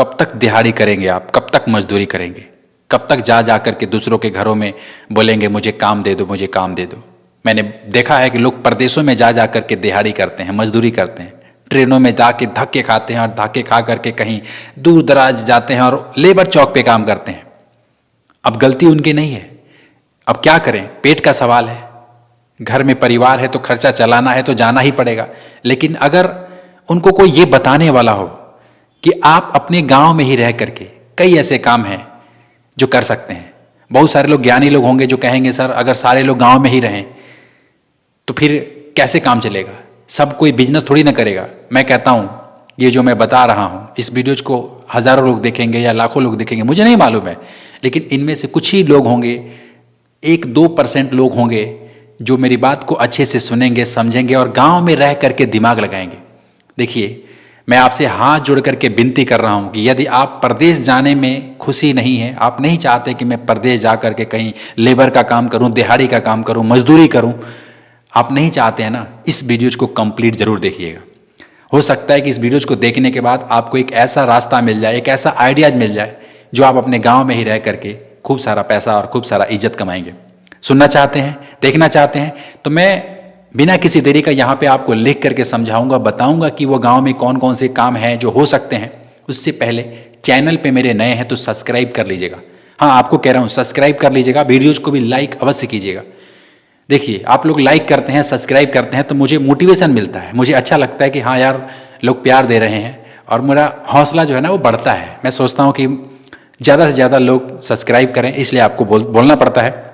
कब तक दिहाड़ी करेंगे आप? कब तक मजदूरी करेंगे? कब तक जा जा करके दूसरों के घरों में बोलेंगे मुझे काम दे दो, मुझे काम दे दो? मैंने देखा है कि लोग परदेशों में जा जा करके दिहाड़ी करते हैं, मजदूरी करते हैं, ट्रेनों में जाके धक्के खाते हैं और धक्के खा करके कहीं दूर दराज जाते हैं और लेबर चौक पे काम करते हैं। अब गलती उनकी नहीं है, अब क्या करें, पेट का सवाल है, घर में परिवार है तो खर्चा चलाना है तो जाना ही पड़ेगा। लेकिन अगर उनको कोई ये बताने वाला हो कि आप अपने गांव में ही रह करके कई ऐसे काम हैं जो कर सकते हैं। बहुत सारे लोग ज्ञानी लोग होंगे जो कहेंगे सर अगर सारे लोग गांव में ही रहें तो फिर कैसे काम चलेगा, सब कोई बिजनेस थोड़ी ना करेगा। मैं कहता हूं ये जो मैं बता रहा हूं इस वीडियो को हजारों लोग देखेंगे या लाखों लोग देखेंगे मुझे नहीं मालूम है, लेकिन इनमें से कुछ ही लोग होंगे, 1-2% लोग होंगे जो मेरी बात को अच्छे से सुनेंगे, समझेंगे और गांव में रह करके दिमाग लगाएंगे। देखिए मैं आपसे हाथ जोड़ करके विनती कर रहा हूं कि यदि आप परदेश जाने में खुशी नहीं है, आप नहीं चाहते कि मैं परदेश जा करके कहीं लेबर का काम करूं, दिहाड़ी का काम करूं, मजदूरी करूं, आप नहीं चाहते हैं ना, इस वीडियोज को कंप्लीट जरूर देखिएगा। हो सकता है कि इस वीडियोज को देखने के बाद आपको एक ऐसा रास्ता मिल जाए, एक ऐसा आइडियाज मिल जाए जो आप अपने गांव में ही रह करके खूब सारा पैसा और खूब सारा इज्जत कमाएंगे। सुनना चाहते हैं, देखना चाहते हैं तो मैं बिना किसी देरी का यहाँ पे आपको लिख करके समझाऊंगा, बताऊंगा कि वो गांव में कौन कौन से काम हैं जो हो सकते हैं। उससे पहले चैनल पे मेरे नए हैं तो सब्सक्राइब कर लीजिएगा। हाँ आपको कह रहा हूँ सब्सक्राइब कर लीजिएगा, वीडियोज को भी लाइक अवश्य कीजिएगा। देखिए आप लोग लाइक करते हैं, सब्सक्राइब करते हैं तो मुझे मोटिवेशन मिलता है, मुझे अच्छा लगता है कि हाँ यार लोग प्यार दे रहे हैं और मेरा हौसला जो है ना वो बढ़ता है। मैं सोचता हूँ कि ज़्यादा से ज़्यादा लोग सब्सक्राइब करें, इसलिए आपको बोलना पड़ता है।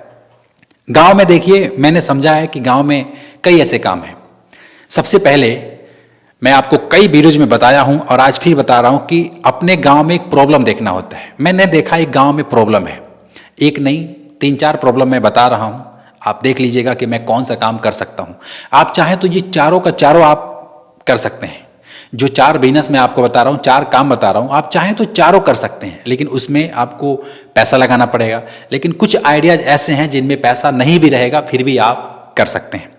गांव में देखिए मैंने समझा है कि गांव में कई ऐसे काम हैं। सबसे पहले मैं आपको कई वीडियोज में बताया हूं और आज फिर बता रहा हूं कि अपने गांव में एक प्रॉब्लम देखना होता है। मैंने देखा एक गांव में प्रॉब्लम है, एक नहीं 3-4 प्रॉब्लम मैं बता रहा हूं, आप देख लीजिएगा कि मैं कौन सा काम कर सकता हूं। आप चाहें तो ये चारों का चारों आप कर सकते हैं। जो 4 बिजनेस मैं आपको बता रहा हूं, 4 काम बता रहा हूं, आप चाहें तो चारों कर सकते हैं, लेकिन उसमें आपको पैसा लगाना पड़ेगा। लेकिन कुछ आइडियाज ऐसे हैं जिनमें पैसा नहीं भी रहेगा फिर भी आप कर सकते हैं।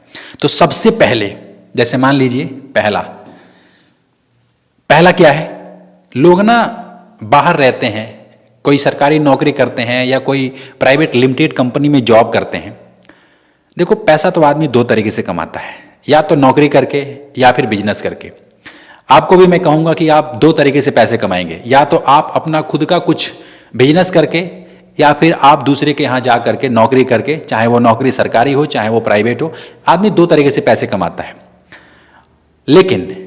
तो सबसे पहले जैसे मान लीजिए पहला क्या है, लोग ना बाहर रहते हैं, कोई सरकारी नौकरी करते हैं या कोई प्राइवेट लिमिटेड कंपनी में जॉब करते हैं। देखो पैसा तो आदमी 2 तरीके से कमाता है, या तो नौकरी करके या फिर बिजनेस करके। आपको भी मैं कहूंगा कि आप 2 तरीके से पैसे कमाएंगे, या तो आप अपना खुद का कुछ बिजनेस करके या फिर आप दूसरे के यहाँ जा करके नौकरी करके, चाहे वो नौकरी सरकारी हो चाहे वो प्राइवेट हो। आदमी 2 तरीके से पैसे कमाता है। लेकिन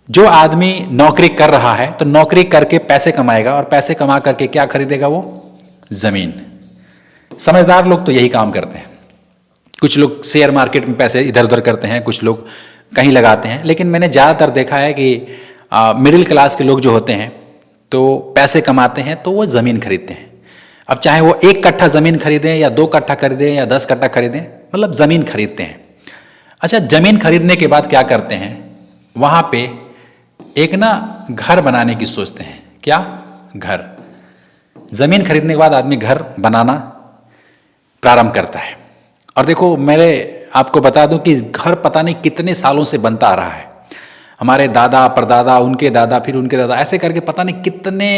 जो आदमी नौकरी कर रहा है तो नौकरी करके पैसे कमाएगा और पैसे कमा करके क्या खरीदेगा, वो जमीन। समझदार लोग तो यही काम करते हैं। कुछ लोग शेयर मार्केट में पैसे इधर उधर करते हैं, कुछ लोग कहीं लगाते हैं, लेकिन मैंने ज़्यादातर देखा है कि मिडिल क्लास के लोग जो होते हैं तो पैसे कमाते हैं तो वो ज़मीन खरीदते हैं। अब चाहे वो 1 कट्ठा ज़मीन खरीदें या 2 कट्ठा खरीदें या 10 कट्ठा खरीदें, मतलब ज़मीन खरीदते हैं। अच्छा ज़मीन खरीदने के बाद क्या करते हैं, वहाँ पे एक ना घर बनाने की सोचते हैं। क्या? घर। ज़मीन खरीदने के बाद आदमी घर बनाना प्रारंभ करता है। और देखो मेरे आपको बता दूं कि घर पता नहीं कितने सालों से बनता आ रहा है। हमारे दादा परदादा, उनके दादा, फिर उनके दादा, ऐसे करके पता नहीं कितने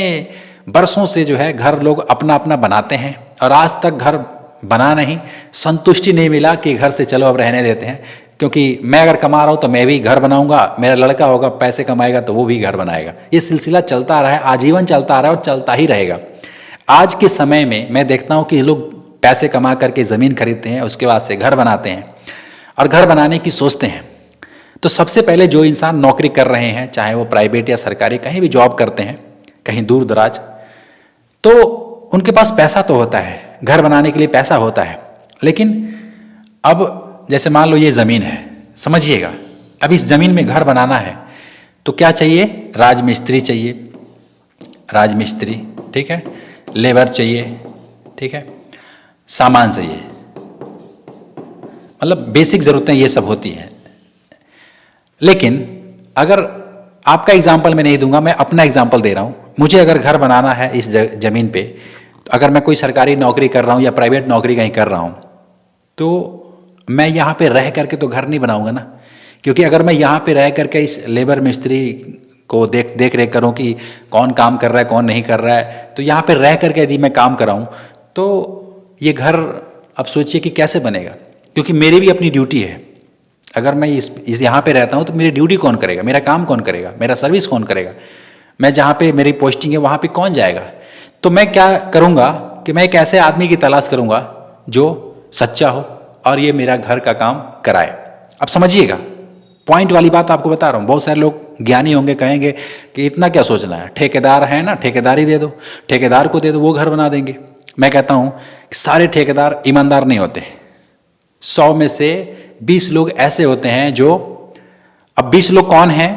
बरसों से जो है घर लोग अपना अपना बनाते हैं और आज तक घर बना नहीं, संतुष्टि नहीं मिला कि घर से चलो अब रहने देते हैं। क्योंकि मैं अगर कमा रहा हूँ तो मैं भी घर बनाऊंगा, मेरा लड़का होगा पैसे कमाएगा तो वो भी घर बनाएगा। ये सिलसिला चलता आ रहा है, आजीवन चलता आ रहा है और चलता ही रहेगा। आज के समय में मैं देखता हूँ कि लोग पैसे कमा करके ज़मीन खरीदते हैं, उसके बाद से घर बनाते हैं और घर बनाने की सोचते हैं। तो सबसे पहले जो इंसान नौकरी कर रहे हैं, चाहे वो प्राइवेट या सरकारी, कहीं भी जॉब करते हैं, कहीं दूर दराज, तो उनके पास पैसा तो होता है, घर बनाने के लिए पैसा होता है। लेकिन अब जैसे मान लो ये ज़मीन है, समझिएगा, अब इस ज़मीन में घर बनाना है तो क्या चाहिए, राजमिस्त्री चाहिए, राजमिस्त्री, ठीक है, लेबर चाहिए, ठीक है, सामान चाहिए, मतलब बेसिक ज़रूरतें ये सब होती हैं। लेकिन अगर आपका एग्जाम्पल मैं नहीं दूंगा, मैं अपना एग्जाम्पल दे रहा हूँ। मुझे अगर घर बनाना है इस ज़मीन पे, तो अगर मैं कोई सरकारी नौकरी कर रहा हूँ या प्राइवेट नौकरी कहीं कर रहा हूँ तो मैं यहाँ पे रह करके तो घर नहीं बनाऊंगा ना। क्योंकि अगर मैं यहाँ पे रह करके इस लेबर मिस्त्री को देख देख रेख करूं कि कौन काम कर रहा है कौन नहीं कर रहा है। तो यहाँ पे रह करके यदि मैं काम कराऊं तो ये घर अब सोचिए कि कैसे बनेगा, क्योंकि मेरी भी अपनी ड्यूटी है। अगर मैं इस यहाँ पे रहता हूँ तो मेरी ड्यूटी कौन करेगा, मेरा काम कौन करेगा, मेरा सर्विस कौन करेगा, मैं जहाँ पे मेरी पोस्टिंग है वहाँ पे कौन जाएगा। तो मैं क्या करूँगा कि मैं एक ऐसे आदमी की तलाश करूँगा जो सच्चा हो और ये मेरा घर का काम कराए। अब समझिएगा पॉइंट वाली बात आपको बता रहा हूँ। बहुत सारे लोग ज्ञानी होंगे, कहेंगे कि इतना क्या सोचना है, ठेकेदार है ना, ठेकेदारी दे दो, ठेकेदार को दे दो, वो घर बना देंगे। मैं कहता हूँ कि सारे ठेकेदार ईमानदार नहीं होते। 100 में से 20 लोग ऐसे होते हैं जो, अब 20 लोग कौन हैं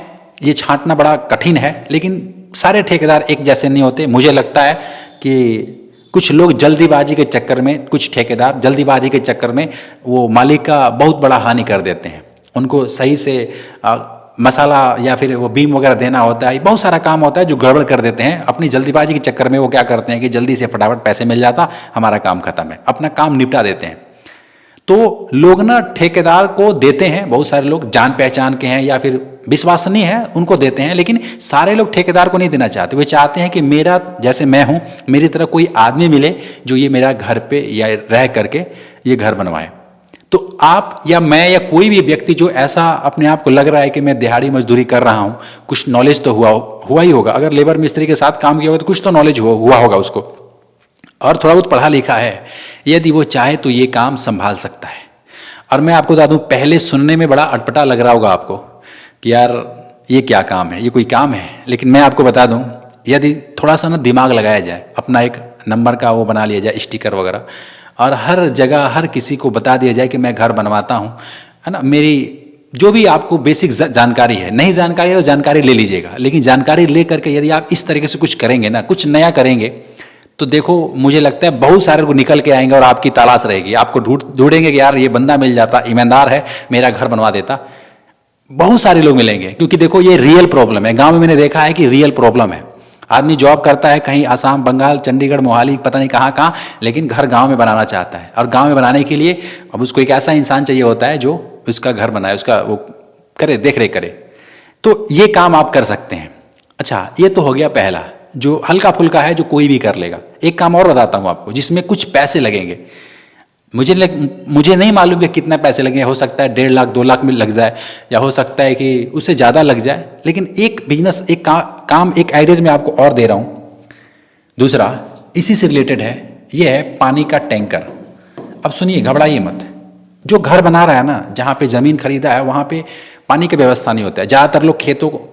ये छांटना बड़ा कठिन है, लेकिन सारे ठेकेदार एक जैसे नहीं होते। मुझे लगता है कि कुछ लोग जल्दीबाजी के चक्कर में, कुछ ठेकेदार जल्दीबाजी के चक्कर में वो मालिक का बहुत बड़ा हानि कर देते हैं। उनको सही से मसाला या फिर वो बीम वगैरह देना होता है, बहुत सारा काम होता है जो गड़बड़ कर देते हैं। अपनी जल्दीबाजी के चक्कर में वो क्या करते हैं कि जल्दी से फटाफट पैसे मिल जाता, हमारा काम खत्म है, अपना काम निपटा देते हैं। तो लोग ना ठेकेदार को देते हैं, बहुत सारे लोग जान पहचान के हैं या फिर विश्वसनीय है उनको देते हैं, लेकिन सारे लोग ठेकेदार को नहीं देना चाहते। वे चाहते हैं कि मेरा, जैसे मैं हूं, मेरी तरह कोई आदमी मिले जो ये मेरा घर पे या रह करके ये घर बनवाए। तो आप या मैं या कोई भी व्यक्ति जो ऐसा अपने आप को लग रहा है कि मैं दिहाड़ी मजदूरी कर रहा हूं, कुछ नॉलेज तो हुआ ही होगा। अगर लेबर मिस्त्री के साथ काम किया होगा तो कुछ तो नॉलेज हुआ होगा उसको, और थोड़ा बहुत पढ़ा लिखा है। यदि वो चाहे तो ये काम संभाल सकता है। और मैं आपको बता दूं, पहले सुनने में बड़ा अटपटा लग रहा होगा आपको कि यार ये क्या काम है, ये कोई काम है। लेकिन मैं आपको बता दूं, यदि थोड़ा सा ना दिमाग लगाया जाए, अपना एक नंबर का वो बना लिया जाए स्टिकर वगैरह, और हर जगह हर किसी को बता दिया जाए कि मैं घर बनवाता हूँ, है ना। मेरी जो भी आपको बेसिक जानकारी है, नहीं जानकारी है तो जानकारी ले लीजिएगा, लेकिन जानकारी ले करके यदि आप इस तरीके से कुछ करेंगे ना, कुछ नया करेंगे, तो देखो मुझे लगता है बहुत सारे लोग निकल के आएंगे और आपकी तलाश रहेगी। आपको ढूंढेंगे कि यार ये बंदा मिल जाता, ईमानदार है, मेरा घर बनवा देता। बहुत सारे लोग मिलेंगे, क्योंकि देखो ये रियल प्रॉब्लम है। गांव में मैंने देखा है कि रियल प्रॉब्लम है। आदमी जॉब करता है कहीं असम, बंगाल, चंडीगढ़, मोहाली, पता नहीं कहाँ कहाँ, लेकिन घर गांव में बनाना चाहता है। और गांव में बनाने के लिए अब उसको एक ऐसा इंसान चाहिए होता है जो उसका घर बनाए, उसका वो करे, देख रेख करे। तो ये काम आप कर सकते हैं। अच्छा, ये तो हो गया पहला, जो हल्का फुल्का है, जो कोई भी कर लेगा। एक काम और बताता हूँ आपको जिसमें कुछ पैसे लगेंगे। मुझे नहीं मालूम कि कितना पैसे लगेंगे। हो सकता है 1.5 लाख 2 लाख में लग जाए, या हो सकता है कि उससे ज़्यादा लग जाए। लेकिन एक बिजनेस, एक काम, एक आइडिया मैं आपको और दे रहा हूँ। दूसरा इसी से रिलेटेड है, ये है पानी का टैंकर। अब सुनिए, घबराइए मत। जो घर बना रहा है ना, जहाँ पे ज़मीन खरीदा है वहाँ पे पानी की व्यवस्था नहीं होता है। ज़्यादातर लोग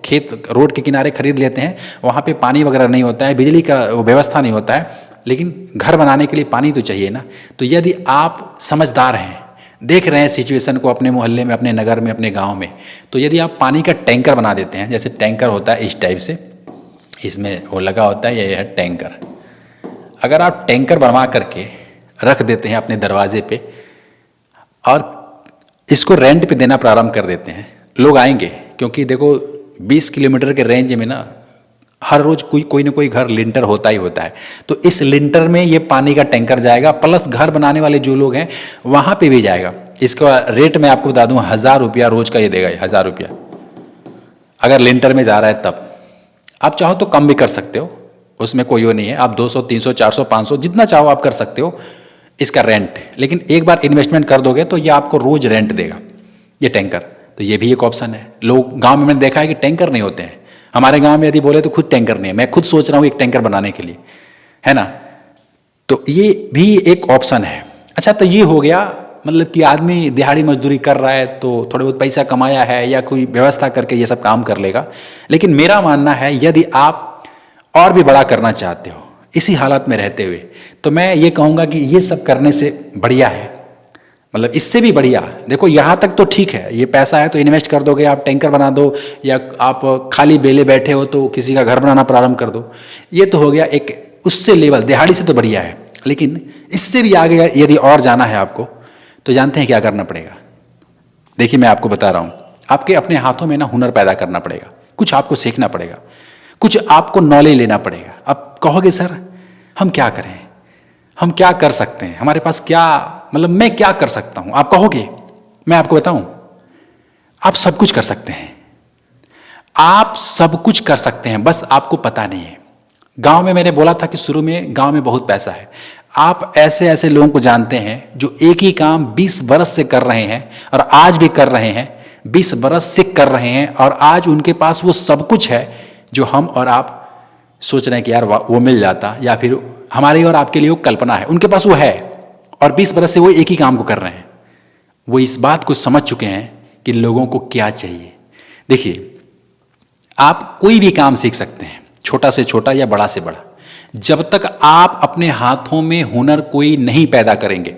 खेत रोड के किनारे खरीद लेते हैं, वहाँ पे पानी वगैरह नहीं होता है, बिजली का व्यवस्था नहीं होता है। लेकिन घर बनाने के लिए पानी तो चाहिए ना। तो यदि आप समझदार हैं, देख रहे हैं सिचुएशन को अपने मोहल्ले में, अपने नगर में, अपने गांव में, तो यदि आप पानी का टैंकर बना देते हैं, जैसे टैंकर होता है इस टाइप से, इसमें वो लगा होता है, ये है टैंकर। अगर आप टैंकर बनवा करके रख देते हैं अपने दरवाजे पे और इसको रेंट पे देना प्रारंभ कर देते हैं, लोग आएंगे। क्योंकि देखो 20 किलोमीटर के रेंज में ना हर रोज कोई ना कोई घर लिंटर होता ही होता है। तो इस लिंटर में ये पानी का टैंकर जाएगा, प्लस घर बनाने वाले जो लोग हैं वहां पे भी जाएगा। इसका रेट मैं आपको बता दूं, 1000 रुपया रोज का ये देगा, 1000 रुपया अगर लिंटर में जा रहा है तब। आप चाहो तो कम भी कर सकते हो, उसमें कोई वो नहीं है। आप 200, 300, 400, 500 जितना चाहो आप कर सकते हो इसका रेंट। लेकिन एक बार इन्वेस्टमेंट कर दोगे तो ये आपको रोज रेंट देगा ये टैंकर। तो ये भी एक ऑप्शन है। लोग गांव में मैंने देखा है कि टैंकर नहीं होते हैं। हमारे गांव में यदि बोले तो खुद टैंकर नहीं है। मैं खुद सोच रहा हूँ एक टैंकर बनाने के लिए, है ना। तो ये भी एक ऑप्शन है। अच्छा, तो ये हो गया, मतलब कि आदमी दिहाड़ी मजदूरी कर रहा है तो थोड़े बहुत पैसा कमाया है या कोई व्यवस्था करके ये सब काम कर लेगा। लेकिन मेरा मानना है यदि आप और भी बड़ा करना चाहते हो इसी हालत में रहते हुए, तो मैं ये कहूँगा कि ये सब करने से बढ़िया है, मतलब इससे भी बढ़िया। देखो यहाँ तक तो ठीक है, ये पैसा है तो इन्वेस्ट कर दोगे, आप टैंकर बना दो, या आप खाली बेले बैठे हो तो किसी का घर बनाना प्रारंभ कर दो। ये तो हो गया एक, उससे लेवल दिहाड़ी से तो बढ़िया है। लेकिन इससे भी आगे यदि और जाना है आपको, तो जानते हैं क्या करना पड़ेगा। देखिए मैं आपको बता रहा हूँ, आपके अपने हाथों में ना हुनर पैदा करना पड़ेगा, कुछ आपको सीखना पड़ेगा, कुछ आपको नॉलेज लेना पड़ेगा। अब कहोगे सर हम क्या करें, हम क्या कर सकते हैं, हमारे पास क्या, मतलब मैं क्या कर सकता हूं। आप कहोगे, मैं आपको बताऊं, आप सब कुछ कर सकते हैं। आप सब कुछ कर सकते हैं, बस आपको पता नहीं है। गांव में मैंने बोला था कि शुरू में गांव में बहुत पैसा है। आप ऐसे ऐसे लोगों को जानते हैं जो एक ही काम 20 बरस से कर रहे हैं और आज भी कर रहे हैं, 20 बरस से कर रहे हैं और आज उनके पास वो सब कुछ है जो हम और आप सोच रहे हैं कि यार वो मिल जाता, या फिर हमारी और आपके लिए वो कल्पना है। उनके पास वो है और 20 बरस से वो एक ही काम को कर रहे हैं। वो इस बात को समझ चुके हैं कि लोगों को क्या चाहिए। देखिए, आप कोई भी काम सीख सकते हैं, छोटा से छोटा या बड़ा से बड़ा। जब तक आप अपने हाथों में हुनर कोई नहीं पैदा करेंगे,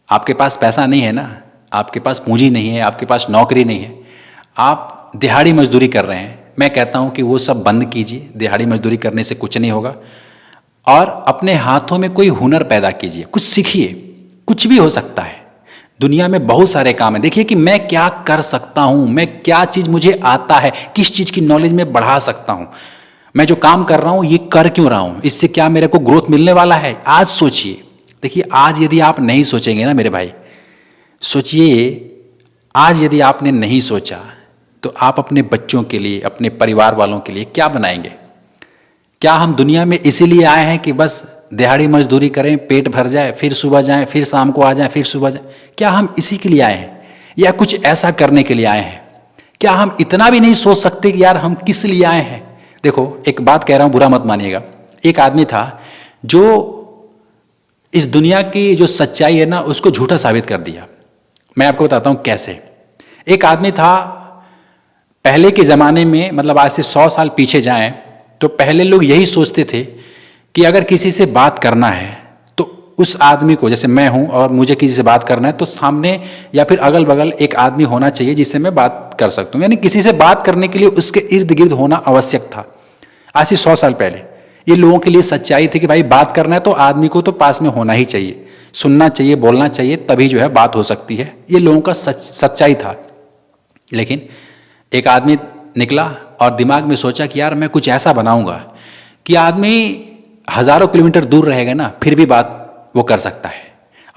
आपके पास पैसा नहीं है ना, आपके पास पूंजी नहीं है, आपके पास नौकरी नहीं है, आप दिहाड़ी मजदूरी कर रहे हैं, मैं कहता हूं कि वो सब बंद कीजिए। दिहाड़ी मजदूरी करने से कुछ नहीं होगा और अपने हाथों में कोई हुनर पैदा कीजिए, कुछ सीखिए। कुछ भी हो सकता है, दुनिया में बहुत सारे काम हैं। देखिए कि मैं क्या कर सकता हूं, मैं क्या चीज मुझे आता है, किस चीज की नॉलेज में बढ़ा सकता हूं, मैं जो काम कर रहा हूं ये कर क्यों रहा हूं, इससे क्या मेरे को ग्रोथ मिलने वाला है। आज सोचिए। देखिए, आज यदि आप नहीं सोचेंगे ना मेरे भाई, सोचिए, आज यदि आपने नहीं सोचा तो आप अपने बच्चों के लिए, अपने परिवार वालों के लिए क्या बनाएंगे। क्या हम दुनिया में इसीलिए आए हैं कि बस दिहाड़ी मजदूरी करें, पेट भर जाए, फिर सुबह जाएं, फिर शाम को आ जाएं, फिर सुबह जाएं? क्या हम इसी के लिए आए हैं या कुछ ऐसा करने के लिए आए हैं? क्या हम इतना भी नहीं सोच सकते कि यार हम किस लिए आए हैं? देखो, एक बात कह रहा हूं, बुरा मत मानिएगा। एक आदमी था जो इस दुनिया की जो सच्चाई है ना उसको झूठा साबित कर दिया। मैं आपको बताता हूं कैसे। एक आदमी था, पहले के ज़माने में, मतलब आज से 100 साल पीछे जाएं तो पहले लोग यही सोचते थे कि अगर किसी से बात करना है तो उस आदमी को, जैसे मैं हूं और मुझे किसी से बात करना है तो सामने या फिर अगल बगल एक आदमी होना चाहिए जिससे मैं बात कर सकता हूं। यानी किसी से बात करने के लिए उसके इर्द गिर्द होना आवश्यक था। आज से 100 साल पहले ये लोगों के लिए सच्चाई थी कि भाई बात करना है तो आदमी को तो पास में होना ही चाहिए, सुनना चाहिए, बोलना चाहिए, तभी जो है बात हो सकती है। ये लोगों का सच्चाई था। लेकिन एक आदमी निकला और दिमाग में सोचा कि यार मैं कुछ ऐसा बनाऊंगा कि आदमी हजारों किलोमीटर दूर रहेगा ना फिर भी बात वो कर सकता है।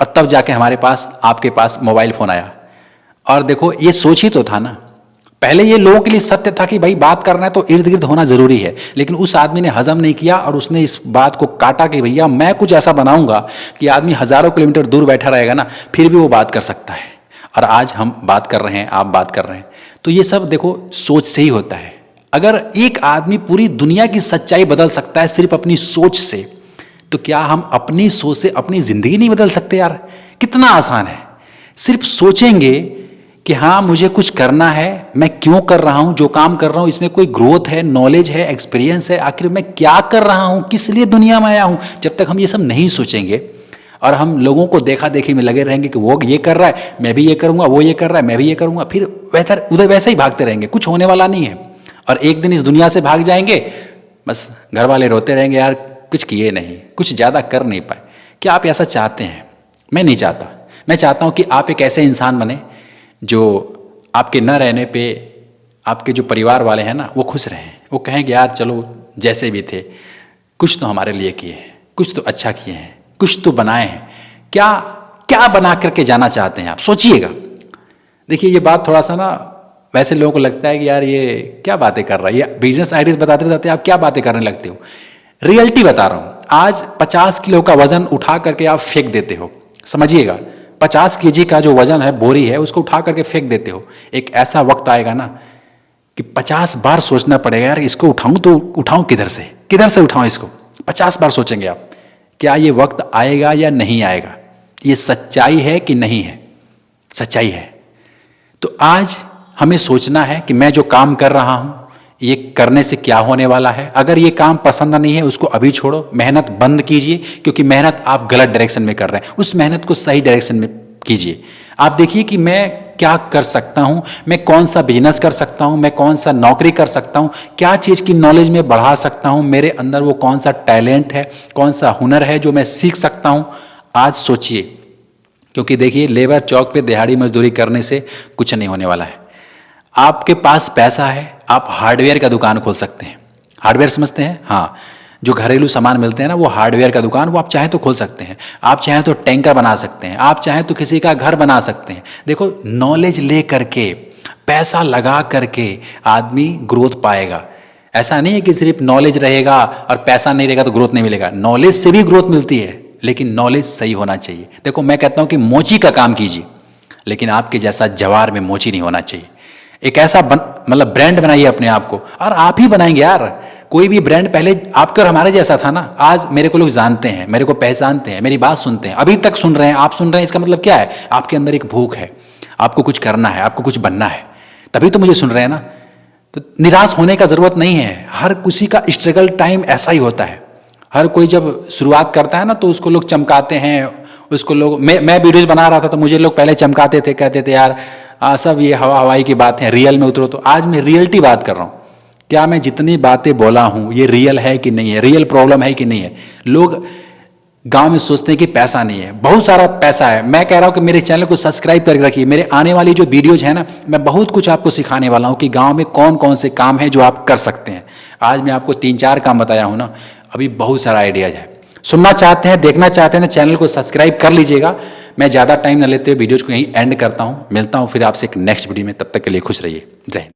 और तब जाके हमारे पास, आपके पास मोबाइल फोन आया। और देखो, ये सोच ही तो था ना। पहले ये लोगों के लिए सत्य था कि भाई बात करना है तो इर्द गिर्द होना जरूरी है, लेकिन उस आदमी ने हजम नहीं किया और उसने इस बात को काटा कि भैया मैं कुछ ऐसा बनाऊंगा कि आदमी हजारों किलोमीटर दूर बैठा रहेगा ना फिर भी वो बात कर सकता है। और आज हम बात कर रहे हैं, आप बात कर रहे हैं। तो ये सब देखो सोच से ही होता है। अगर एक आदमी पूरी दुनिया की सच्चाई बदल सकता है सिर्फ अपनी सोच से, तो क्या हम अपनी सोच से अपनी जिंदगी नहीं बदल सकते यार? कितना आसान है। सिर्फ सोचेंगे कि हाँ मुझे कुछ करना है, मैं क्यों कर रहा हूं, जो काम कर रहा हूं इसमें कोई ग्रोथ है, नॉलेज है, एक्सपीरियंस है, आखिर मैं क्या कर रहा हूं, किस लिए दुनिया में आया हूं। जब तक हम ये सब नहीं सोचेंगे और हम लोगों को देखा देखी में लगे रहेंगे कि वो ये कर रहा है मैं भी ये करूंगा, वो ये कर रहा है मैं भी ये करूंगा, फिर उधर वैसे ही भागते रहेंगे, कुछ होने वाला नहीं है। और एक दिन इस दुनिया से भाग जाएंगे, बस घर वाले रोते रहेंगे यार कुछ किए नहीं, कुछ ज़्यादा कर नहीं पाए। क्या आप ऐसा चाहते हैं? मैं नहीं चाहता। मैं चाहता हूं कि आप एक ऐसे इंसान बने जो आपके न रहने पे आपके जो परिवार वाले हैं ना वो खुश रहें, वो कहेंगे यार चलो जैसे भी थे कुछ तो हमारे लिए किए हैं, कुछ तो अच्छा किए हैं, कुछ तो बनाए हैं। क्या क्या बना करके जाना चाहते हैं आप? सोचिएगा। देखिए, ये बात थोड़ा सा ना वैसे लोगों को लगता है कि यार ये क्या बातें कर रहा है, ये बिजनेस आइडियाज बताते बताते आप क्या बातें करने लगते हो। रियलिटी बता रहा हूं। आज 50 किलो का वजन उठा करके आप फेंक देते हो, समझिएगा। 50 केजी का जो वजन है, बोरी है, उसको उठा करके फेंक देते हो। एक ऐसा वक्त आएगा ना कि 50 बार सोचना पड़ेगा यार इसको उठाऊं तो उठाऊं किधर से उठाऊं इसको। 50 बार सोचेंगे आप। क्या ये वक्त आएगा या नहीं आएगा? ये सच्चाई है कि नहीं है? सच्चाई है। तो आज हमें सोचना है कि मैं जो काम कर रहा हूं ये करने से क्या होने वाला है। अगर ये काम पसंद नहीं है उसको अभी छोड़ो, मेहनत बंद कीजिए, क्योंकि मेहनत आप गलत डायरेक्शन में कर रहे हैं। उस मेहनत को सही डायरेक्शन में कीजिए। आप देखिए कि मैं क्या कर सकता हूं, मैं कौन सा बिजनेस कर सकता हूं, मैं कौन सा नौकरी कर सकता हूं, क्या चीज की नॉलेज में बढ़ा सकता हूं, मेरे अंदर वो कौन सा टैलेंट है, कौन सा हुनर है जो मैं सीख सकता हूं। आज सोचिए, क्योंकि देखिए लेबर चौक पे दिहाड़ी मजदूरी करने से कुछ नहीं होने वाला है। आपके पास पैसा है, आप हार्डवेयर का दुकान खोल सकते हैं। हार्डवेयर समझते हैं? हाँ, जो घरेलू सामान मिलते हैं ना, वो हार्डवेयर का दुकान, वो आप चाहें तो खोल सकते हैं। आप चाहें तो टैंकर बना सकते हैं, आप चाहें तो किसी का घर बना सकते हैं। देखो, नॉलेज ले करके पैसा लगा करके आदमी ग्रोथ पाएगा। ऐसा नहीं है कि सिर्फ नॉलेज रहेगा और पैसा नहीं रहेगा तो ग्रोथ नहीं मिलेगा। नॉलेज से भी ग्रोथ मिलती है, लेकिन नॉलेज सही होना चाहिए। देखो मैं कहता हूं कि मोची का काम कीजिए, लेकिन आपके जैसा जवार में मोची नहीं होना चाहिए। एक ऐसा मतलब ब्रांड बनाइए अपने आप को, और आप ही बनाएंगे यार। कोई भी ब्रांड पहले आपका और हमारे जैसा था ना। आज मेरे को लोग जानते हैं, मेरे को पहचानते हैं, मेरी बात सुनते हैं, अभी तक सुन रहे हैं, आप सुन रहे हैं। इसका मतलब क्या है? आपके अंदर एक भूख है, आपको कुछ करना है, आपको कुछ बनना है, तभी तो मुझे सुन रहे हैं ना। तो निराश होने का जरूरत नहीं है। हर किसी का स्ट्रगल टाइम ऐसा ही होता है। हर कोई जब शुरुआत करता है ना तो उसको लोग चमकाते हैं, उसको लोग मैं वीडियोज बना रहा था तो मुझे लोग पहले चमकाते थे, कहते थे यार सब ये हवा हवाई की बात है, रियल में उतरो। तो आज मैं रियलिटी बात कर रहा हूँ। क्या मैं जितनी बातें बोला हूँ ये रियल है कि नहीं है, रियल प्रॉब्लम है कि नहीं है। लोग गांव में सोचते हैं कि पैसा नहीं है, बहुत सारा पैसा है। मैं कह रहा हूं कि मेरे चैनल को सब्सक्राइब करके रखिए। मेरे आने वाली जो वीडियोज है ना, मैं बहुत कुछ आपको सिखाने वाला हूं कि गांव में कौन कौन से काम है जो आप कर सकते हैं। आज मैं आपको 3-4 काम बताया हूं ना, अभी बहुत सारा आइडियाज है। सुनना चाहते हैं, देखना चाहते हैं तो चैनल को सब्सक्राइब कर लीजिएगा। मैं ज़्यादा टाइम न लेते हुए वीडियोज को यहीं एंड करता हूँ। मिलता हूँ फिर आपसे एक नेक्स्ट वीडियो में, तब तक के लिए खुश रहिए। जय हिंद।